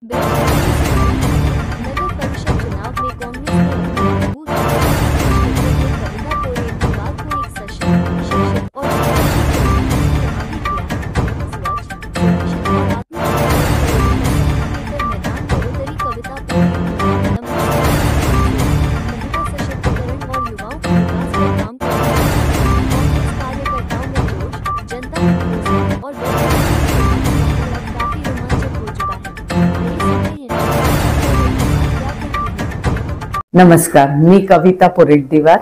नगर परिषद चुनाव में कांग्रेस ने अपने बूथ कविता कोरेट विभाग को एक सशक्त, शिक्षित और आगे किया है। स्वच्छ, सुरक्षित और आत्मनिर्भर मैदान बढ़ोतरी कविता कोरेट महिला सशक्तिकरण और युवाओं के विकास पर काम करती है। कांग्रेस कार्यकर्ताओं में जोश, जनता में भरोसा और काफी रोमांचक हो चुका है। नमस्कार, मी कविता पोरेटदीवार.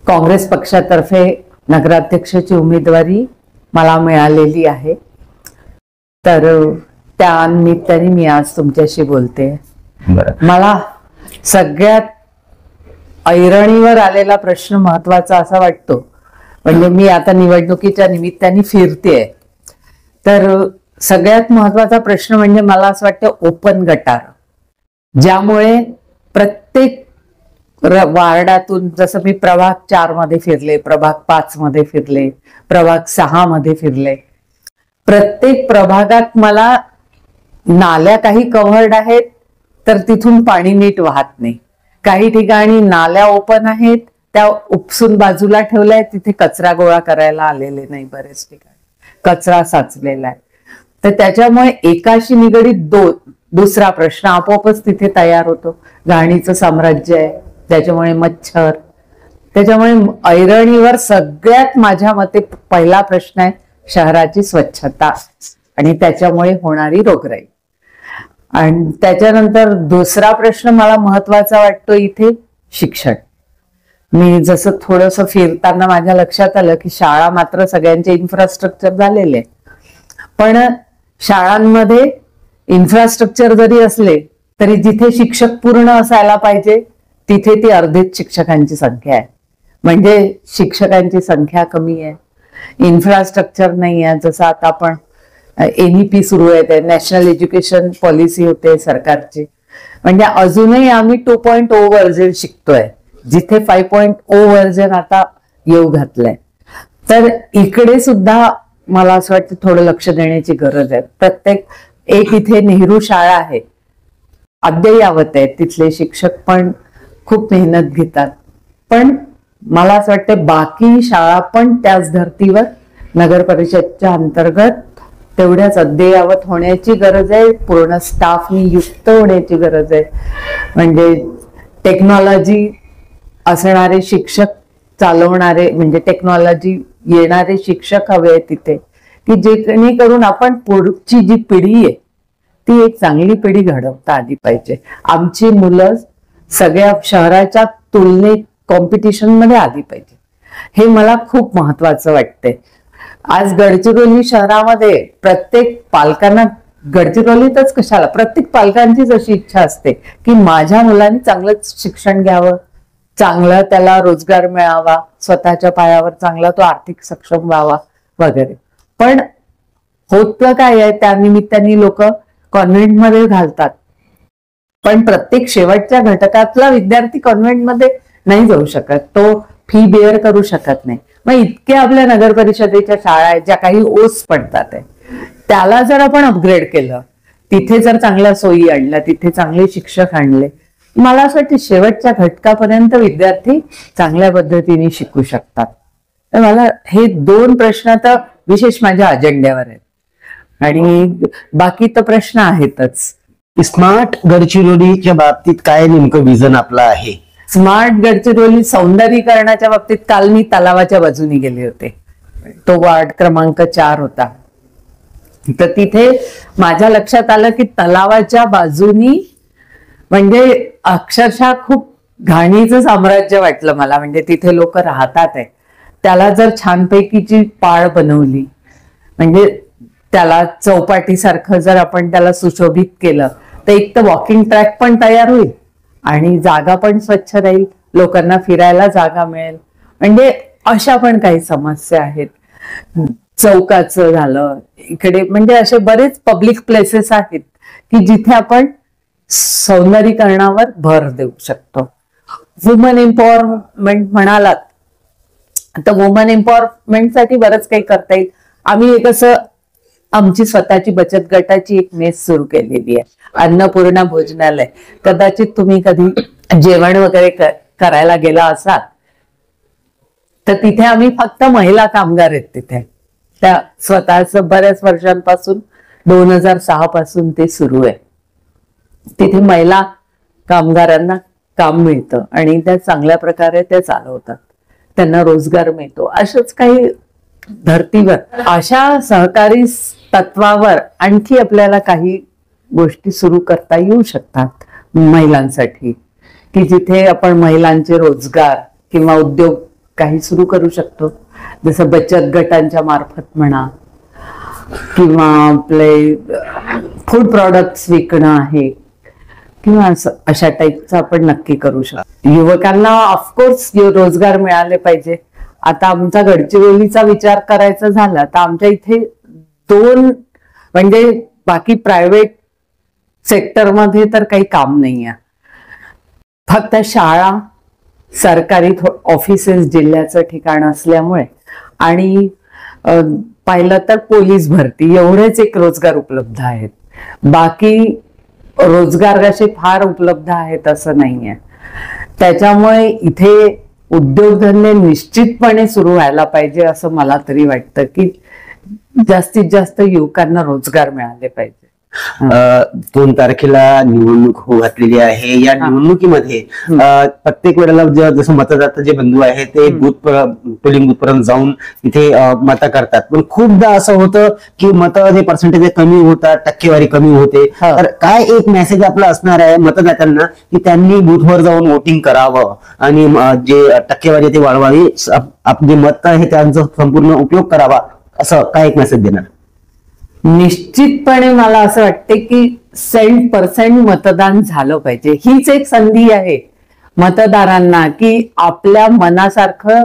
काँग्रेस पक्षातर्फे नगराध्यक्षाची उमेदवारी मला मिळालेली आहे. तर त्या निमित्ताने मी आज तुमच्याशी बोलते. मला सगळ्यात ऐरणीवर आलेला प्रश्न महत्वाचा असा वाटतो, म्हणजे मी आता निवडणुकीच्या निमित्ताने फिरतेय, तर सगळ्यात महत्वाचा प्रश्न म्हणजे मला असं वाटतं ओपन गटार, ज्यामुळे प्रत्येक वार्डातून, जसं मी प्रभाग 4 मध्ये फिरले, प्रभाग 5 मध्ये फिरले, प्रभाग 6 मध्ये फिरले, प्रत्येक प्रभागात मला नाल्या काही कव्हर्ड आहेत तर तिथून पाणी नीट वाहत नाही. काही ठिकाणी नाल्या ओपन आहेत, त्या उपसून बाजूला ठेवल्याय, तिथे कचरा गोळा करायला आलेले नाही, बरेच ठिकाणी कचरा साचलेला आहे. तर त्याच्यामुळे एकाशी निगडीत दुसरा प्रश्न आपोआपच तिथे तयार होतो. घाणीचं साम्राज्य आहे, त्याच्यामुळे मच्छर. त्याच्यामुळे ऐरणीवर सगळ्यात माझ्या मते पहिला प्रश्न आहे शहराची स्वच्छता आणि त्याच्यामुळे होणारी रोगराई. आणि त्याच्यानंतर दुसरा प्रश्न मला महत्वाचा वाटतो इथे शिक्षण. मी जसं थोडंसं फिरताना माझ्या लक्षात आलं की शाळा मात्र सगळ्यांचे इन्फ्रास्ट्रक्चर झालेले, पण शाळांमध्ये इन्फ्रास्ट्रक्चर जरी असले तरी जिथे शिक्षक पूर्ण असायला पाहिजे तिथे ती अर्धीच शिक्षकांची संख्या आहे. म्हणजे शिक्षकांची संख्या कमी आहे, इन्फ्रास्ट्रक्चर नाही आहे. जसं आता आपण NEP सुरू आहे, नॅशनल एज्युकेशन पॉलिसी होते सरकारची, म्हणजे अजूनही आम्ही 2.0 व्हर्जन शिकतोय, जिथे 5.0 व्हर्जन आता येऊ घातलंय. तर इकडे सुद्धा मला असं वाटतं थोडं लक्ष देण्याची गरज आहे. प्रत्येक एक इथे नेहरू शाळा आहे, अद्ययावत आहे, तिथले शिक्षक पण खूप मेहनत घेतात, पण मला असं वाटतं बाकी शाळा पण त्याच धर्तीवर नगर परिषदच्या अंतर्गत तेवढ्याच अद्ययावत होण्याची गरज आहे. पूर्ण स्टाफनी युक्त होण्याची गरज आहे. म्हणजे टेक्नॉलॉजी असणारे शिक्षक चालवणारे, म्हणजे टेक्नॉलॉजी येणारे शिक्षक हवे आहेत तिथे, की जेणेकरून आपण पुढची जी पिढी आहे ती एक चांगली पिढी घडवता आली पाहिजे. आमची मुलं सगळ्या शहराच्या तुलनेत कॉम्पिटिशन मध्ये आली पाहिजे, हे मला खूप महत्वाचं वाटतंय. आज गडचिरोली शहरामध्ये प्रत्येक पालकांना, गडचिरोलीतच कशाला, प्रत्येक पालकांचीच अशी इच्छा असते की माझ्या मुलांनी चांगलं शिक्षण घ्यावं, चांगला त्याला रोजगार मिळावा, स्वतःच्या पायावर चांगला तो आर्थिक सक्षम व्हावा वगैरे. पण होतं काय आहे, त्या निमित्ताने लोक कॉन्व्हेंटमध्ये घालतात, पण प्रत्येक शेवटच्या घटकातला विद्यार्थी कॉन्व्हेंटमध्ये नाही जाऊ शकत, तो फी बेअर करू शकत नाही. मग इतक्या आपल्या नगर परिषदेच्या शाळा आहेत ज्या काही ओस पडतात आहे, त्याला जर आपण अपग्रेड केलं, तिथे जर चांगल्या सोयी आणल्या, तिथे चांगले शिक्षक आणले, मला असं वाटतं शेवटच्या घटकापर्यंत विद्यार्थी चांगल्या पद्धतीने शिकू शकतात. तर मला हे 2 प्रश्न तर विशेष माझ्या अजेंड्यावर आहेत, आणि बाकी तर प्रश्न आहेतच. स्मार्ट गडचिरोलीच्या बाबतीत काय नेमकं विजन आपलं आहे? स्मार्ट गडचिरोली सौंदर्यीकरणाच्या बाबतीत काल मी तलावाच्या बाजूने गेले होते, तो वार्ड क्रमांक 4 होता. तर तिथे माझ्या लक्षात आलं की तलावाच्या बाजूनी म्हणजे अक्षरशः खूप घाणीचं साम्राज्य वाटलं मला. म्हणजे तिथे लोक राहतात आहे, त्याला जर छानपैकीची पाळ बनवली, म्हणजे त्याला चौपाटीसारखं जर आपण त्याला सुशोभित केलं, तर एक तर वॉकिंग ट्रॅक पण तयार होईल आणि जागा पण स्वच्छ राहील, लोकांना फिरायला जागा मिळेल. म्हणजे अशा पण काही समस्या आहेत. चौकाचं झालं इकडे, म्हणजे असे बरेच पब्लिक प्लेसेस आहेत की जिथे आपण सौंदर्यीकरणावर भर देऊ शकतो. वुमन एम्पॉवरमेंट म्हणालात, तर वुमन एम्पॉवरमेंटसाठी बरंच काही करता येईल. आम्ही एक असं आमची स्वतःची बचत गटाची एक मेस सुरू केलेली आहे, अन्नपूर्णा भोजनालय. कदाचित तुम्ही कधी जेवण वगैरे करायला गेला असाल तर तिथे आम्ही फक्त महिला कामगार आहेत तिथे. त्या स्वतःच बऱ्याच वर्षांपासून 2006 पासून ते सुरू आहे. तिथे महिला कामगारांना काम मिळतं आणि त्या चांगल्या प्रकारे ते चालवतात, त्यांना रोजगार मिळतो. अशाच काही धर्तीवर अशा सहकारी तत्वावर आणखी आपल्याला काही गोष्टी सुरू करता येऊ शकतात महिलांसाठी, की जिथे आपण महिलांचे रोजगार किंवा उद्योग काही सुरू करू शकतो. जसं बचत गटांच्या मार्फत म्हणा, किंवा आपले फूड प्रॉडक्ट्स विकणं आहे, किंवा अशा टाईपचं आपण नक्की करू शकतो. युवकांना ऑफकोर्स रोजगार मिळाले पाहिजे. आता आमचा गडचिरोलीचा विचार करायचा झाला तर आमच्या इथे 2 म्हणजे बाकी प्रायव्हेट सेक्टरमध्ये तर काही काम नाही आहे. फक्त शाळा, सरकारी ऑफिसेस जिल्ह्याचं ठिकाण असल्यामुळे आणि पाहिलं तर पोलीस भरती एवढेच एक रोजगार उपलब्ध आहेत. बाकी रोजगार असे फार उपलब्ध आहेत असं नाहीये. त्याच्यामुळे इथे उद्योगधंदे निश्चितपणे सुरू व्हायला पाहिजे असं मला तरी वाटतं, की जास्तीत जास्त युवकांना रोजगार मिळाले पाहिजे. 2 तारखेला निवडणूक होऊ घातलेली आहे. या निवडणुकीमध्ये प्रत्येक वेळेला जसं मतदाता जे बंधू आहेत ते पोलिंग बूथ पर्यंत जाऊन तिथे मत करतात, पण खूपदा असं होतं की मताचे पर्सेंटेज कमी होतात, टक्केवारी कमी होते. तर काय एक मेसेज आपला असणार आहे मतदात्यांना की त्यांनी बूथवर जाऊन वोटिंग करावं आणि जे टक्केवारी ते वाढवावी, आपले मत आहे त्यांचा संपूर्ण उपयोग करावा, असं काय एक मेसेज देणार? निश्चितपणे मला असं वाटते की 100% मतदान झालं पाहिजे. हीच एक संधी आहे मतदारांना की आपल्या मनासारखं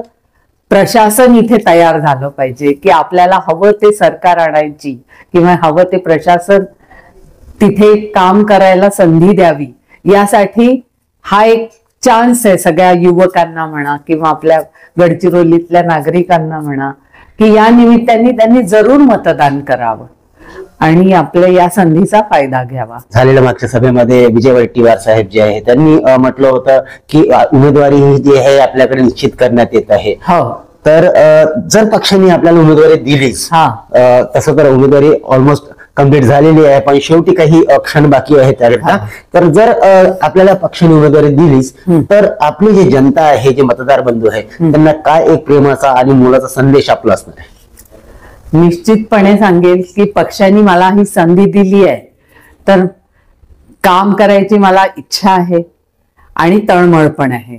प्रशासन इथे तयार झालं पाहिजे, की आपल्याला हवं ते सरकार आणायची किंवा हवं ते प्रशासन तिथे काम करायला संधी द्यावी. यासाठी हा एक चान्स आहे सगळ्या युवकांना म्हणा किंवा आपल्या गडचिरोलीतल्या नागरिकांना म्हणा, की या निमित्ताने त्यांनी जरूर मतदान करावं आणि आपल्या या संधीचा फायदा घ्यावा. झालेल्या मागच्या सभेमध्ये विजय वडेट्टीवार साहेब जे आहे त्यांनी म्हटलं होतं की उमेदवारी ही जी आहे आपल्याकडे निश्चित करण्यात येत आहे. हो, तर जर पक्षाने आपल्याला उमेदवारी दिलीच, तसं तर उमेदवारी ऑलमोस्ट कम्प्लीट झालेली आहे, पण शेवटी काही क्षण बाकी आहे त्याकरता. तर जर आपल्याला पक्षाने उमेदवारी दिलीच तर आपली जी जनता आहे, जे मतदार बंधू आहे, त्यांना काय एक प्रेमाचा आणि मोलाचा संदेश आपला असणार आहे? निश्चितपणे सांगेल की पक्षाने मला ही संधी दिली आहे तर काम करायची मला इच्छा आहे आणि तळमळ पण आहे.